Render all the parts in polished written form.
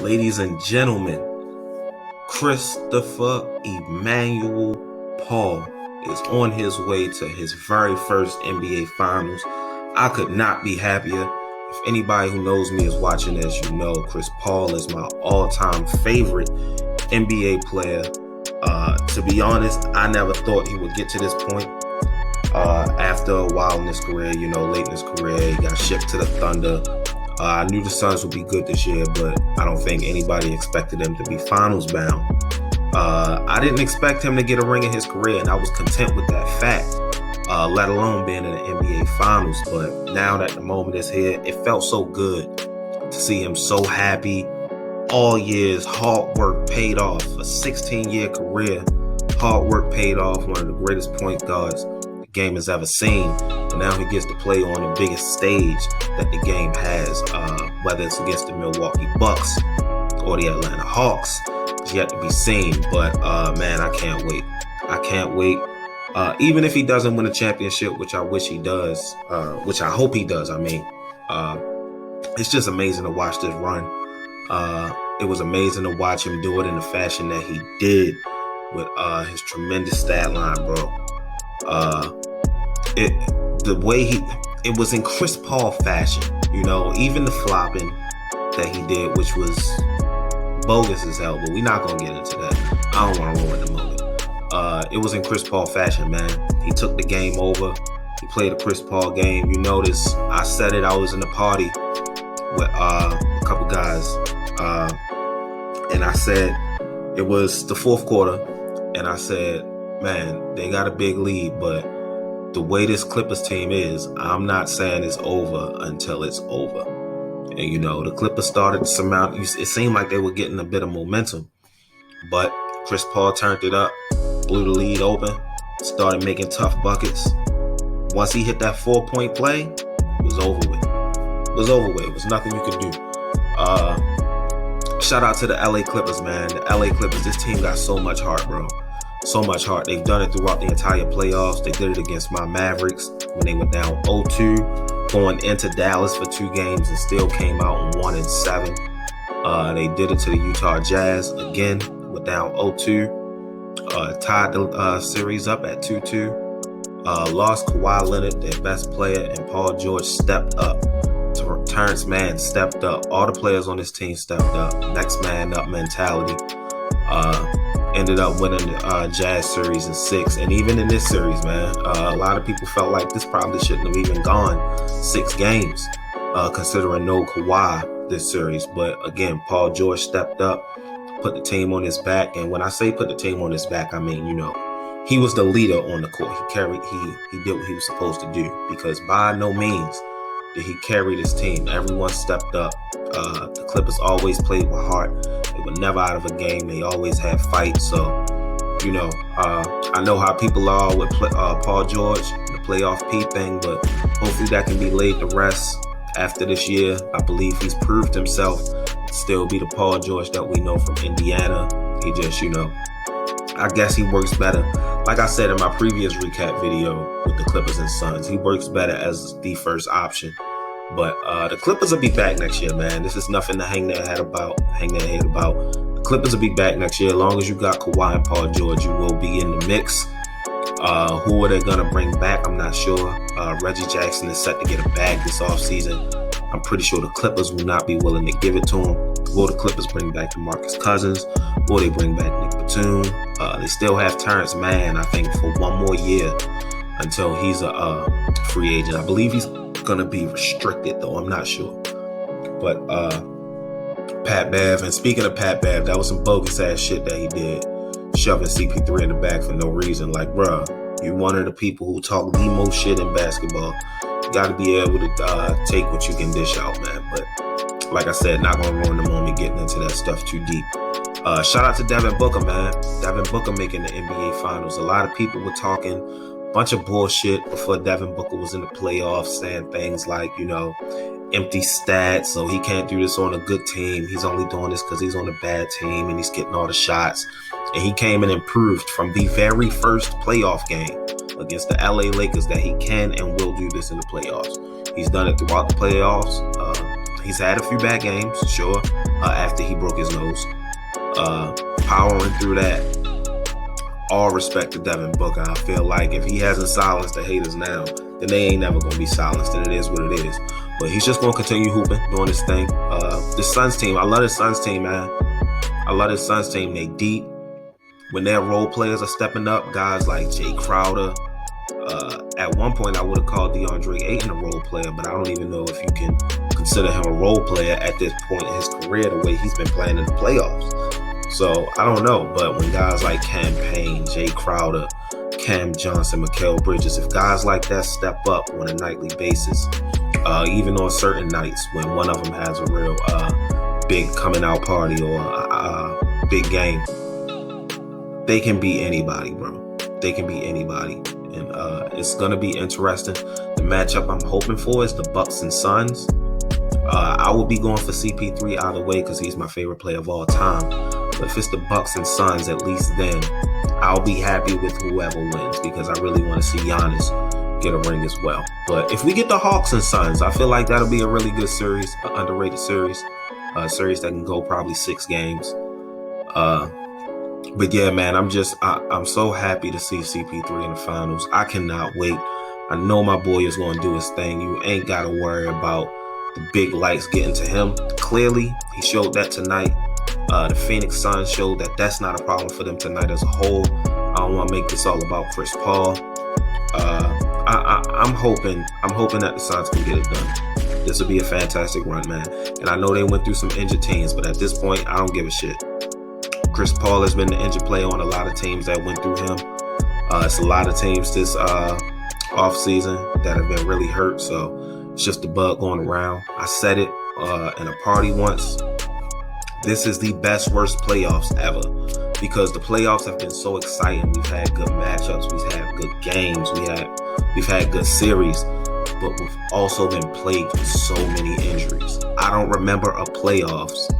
Ladies and gentlemen, Christopher Emmanuel Paul is on his way to his very first NBA Finals. I could not be happier. If anybody who knows me is watching this, you know Chris Paul is my all-time favorite NBA player. To be honest, I never thought he would get to this point. After a while in his career, late in his career, he got shipped to the Thunder. I knew the Suns would be good this year, but I don't think anybody expected them to be finals bound. I didn't expect him to get a ring in his career, and I was content with that fact, let alone being in the NBA Finals. But now that the moment is here, it felt so good to see him so happy. All years, hard work paid off. A 16-year career, hard work paid off. One of the greatest point guards the game has ever seen. And now he gets to play on the biggest stage that the game has, whether it's against the Milwaukee Bucks or the Atlanta Hawks. It's yet to be seen, but man, I can't wait. I can't wait. Even if he doesn't win a championship, which I wish he does, which I hope he does, it's just amazing to watch this run. It was amazing to watch him do it in the fashion that he did with his tremendous stat line, bro. It was in Chris Paul fashion, even the flopping that he did, which was bogus as hell, but we're not going to get into that. I don't want to ruin the moment. It was in Chris Paul fashion, man. He took the game over. He played a Chris Paul game. You notice I said it, I was in a party with a couple guys, and I said it was the fourth quarter, and I said, man, they got a big lead, but the way this Clippers team is, I'm not saying it's over until it's over. And, the Clippers started to surmount. It seemed like they were getting a bit of momentum. But Chris Paul turned it up, blew the lead open, started making tough buckets. Once he hit that 4-point play, it was over with. It was nothing you could do. Shout out to the LA Clippers, man. The LA Clippers, this team got so much heart, bro. So much heart. They've done it throughout the entire playoffs. They did it against my Mavericks when they went down 0-2, going into Dallas for 2 games and still came out 1-7. They did it to the Utah Jazz again, went down 0-2, tied the series up at 2-2. Lost Kawhi Leonard, their best player, and Paul George stepped up. Terrence Mann stepped up. All the players on this team stepped up. Next man up mentality. Ended up winning the Jazz series in 6. And even in this series, man, a lot of people felt like this probably shouldn't have even gone 6 games, considering no Kawhi this series. But again, Paul George stepped up, put the team on his back. And when I say put the team on his back, I mean, he was the leader on the court. He did what he was supposed to do, because by no means did he carry this team. Everyone stepped up. The Clippers always played with heart. They were never out of a game. They always had fights. So, I know how people are with Paul George, the playoff P thing, but hopefully that can be laid to rest after this year. I believe he's proved himself to still be the Paul George that we know from Indiana. He just, I guess he works better. Like I said in my previous recap video with the Clippers and Suns, he works better as the first option. But the Clippers will be back next year, man. This is nothing to hang their head about. The Clippers will be back next year. As long as you got Kawhi and Paul George, you will be in the mix. Who are they going to bring back? I'm not sure. Reggie Jackson is set to get a bag this offseason. I'm pretty sure the Clippers will not be willing to give it to him. Will the Clippers bring back DeMarcus Cousins? Will they bring back Nick Batum? They still have Terrence Mann, I think, for 1 more year until he's a free agent. I believe he's going to be restricted, though. I'm not sure. But Pat Bev, and speaking of Pat Bev, that was some bogus ass shit that he did, shoving CP3 in the back for no reason. Like, bruh, you're one of the people who talk the most shit in basketball. You got to be able to take what you can dish out, man. But like I said, not going to ruin the moment getting into that stuff too deep. Shout out to Devin Booker, man. Devin Booker making the NBA Finals. A lot of people were talking a bunch of bullshit before Devin Booker was in the playoffs, saying things like, empty stats, so he can't do this on a good team. He's only doing this because he's on a bad team and he's getting all the shots. And he came and improved from the very first playoff game against the LA Lakers that he can and will do this in the playoffs. He's done it throughout the playoffs. He's had a few bad games, sure, after he broke his nose. Powering through that. All respect to Devin Booker. I feel like if he hasn't silenced the haters now, then they ain't never going to be silenced, and it is what it is. But he's just going to continue hooping, doing his thing. The Suns team, I love the Suns team, man. I love the Suns team. They deep. When their role players are stepping up, guys like Jay Crowder. At one point, I would have called DeAndre Ayton a role player, but I don't even know if you can consider him a role player at this point in his career, the way he's been playing in the playoffs. So I don't know, but when guys like Cam Payne, Jay Crowder, Cam Johnson, Mikal Bridges, if guys like that step up on a nightly basis, even on certain nights when one of them has a real big coming out party or a big game, they can beat anybody, bro. They can beat anybody. And it's going to be interesting. The matchup I'm hoping for is the Bucks and Suns. I will be going for CP3 either way because he's my favorite player of all time. But if it's the Bucks and Suns, at least then I'll be happy with whoever wins because I really want to see Giannis get a ring as well. But if we get the Hawks and Suns, I feel like that'll be a really good series, an underrated series, a series that can go probably 6 games. But yeah, man, I'm so happy to see CP3 in the finals. I cannot wait. I know my boy is going to do his thing. You ain't got to worry about the big lights getting to him. Clearly, he showed that tonight. The Phoenix Suns showed that that's not a problem for them tonight as a whole. I don't want to make this all about Chris Paul. I'm hoping that the Suns can get it done. This will be a fantastic run, man. And I know they went through some injured teams, but at this point, I don't give a shit. Chris Paul has been the injured player on a lot of teams that went through him. It's a lot of teams this offseason that have been really hurt, so it's just a bug going around. I said it in a party once. This is the best, worst playoffs ever because the playoffs have been so exciting. We've had good matchups. We've had good games. We've had good series, but we've also been plagued with so many injuries. I don't remember a playoffs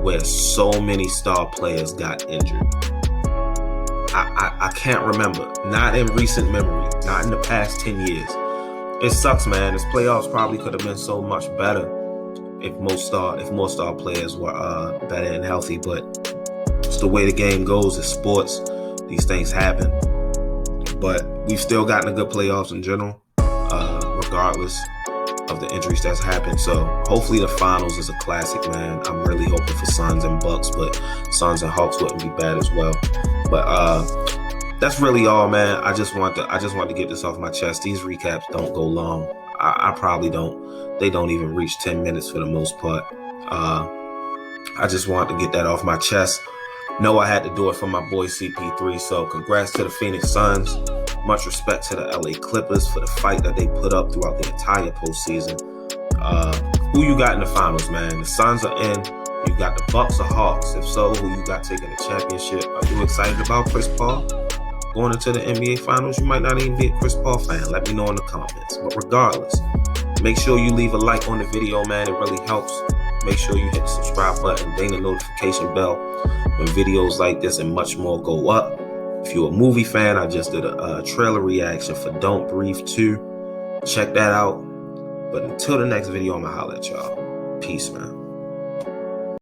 where so many star players got injured. I can't remember. Not in recent memory. Not in the past 10 years. It sucks, man. This playoffs probably could have been so much better if more star players were better and healthy, but it's the way the game goes. It's sports. These things happen. But we've still gotten a good playoffs in general, regardless of the injuries that's happened. So hopefully the finals is a classic, man. I'm really hoping for Suns and Bucks, but Suns and Hawks wouldn't be bad as well. But that's really all, man. I just want to get this off my chest. These recaps don't go long. I probably don't. They don't even reach 10 minutes for the most part. I just wanted to get that off my chest. Know I had to do it for my boy CP3. So congrats to the Phoenix Suns. Much respect to the LA Clippers for the fight that they put up throughout the entire postseason. Who you got in the finals, man? The Suns are in. You got the Bucks or Hawks? If so, who you got taking the championship? Are you excited about Chris Paul going into the NBA finals? You might not even be a Chris Paul fan. Let me know in the comments. But regardless, make sure you leave a like on the video, man. It really helps. Make sure you hit the subscribe button, ding the notification bell when videos like this and much more go up. If you're a movie fan, I just did a trailer reaction for Don't Breathe 2. Check that out. But until the next video, I'm going to holler at y'all. Peace, man.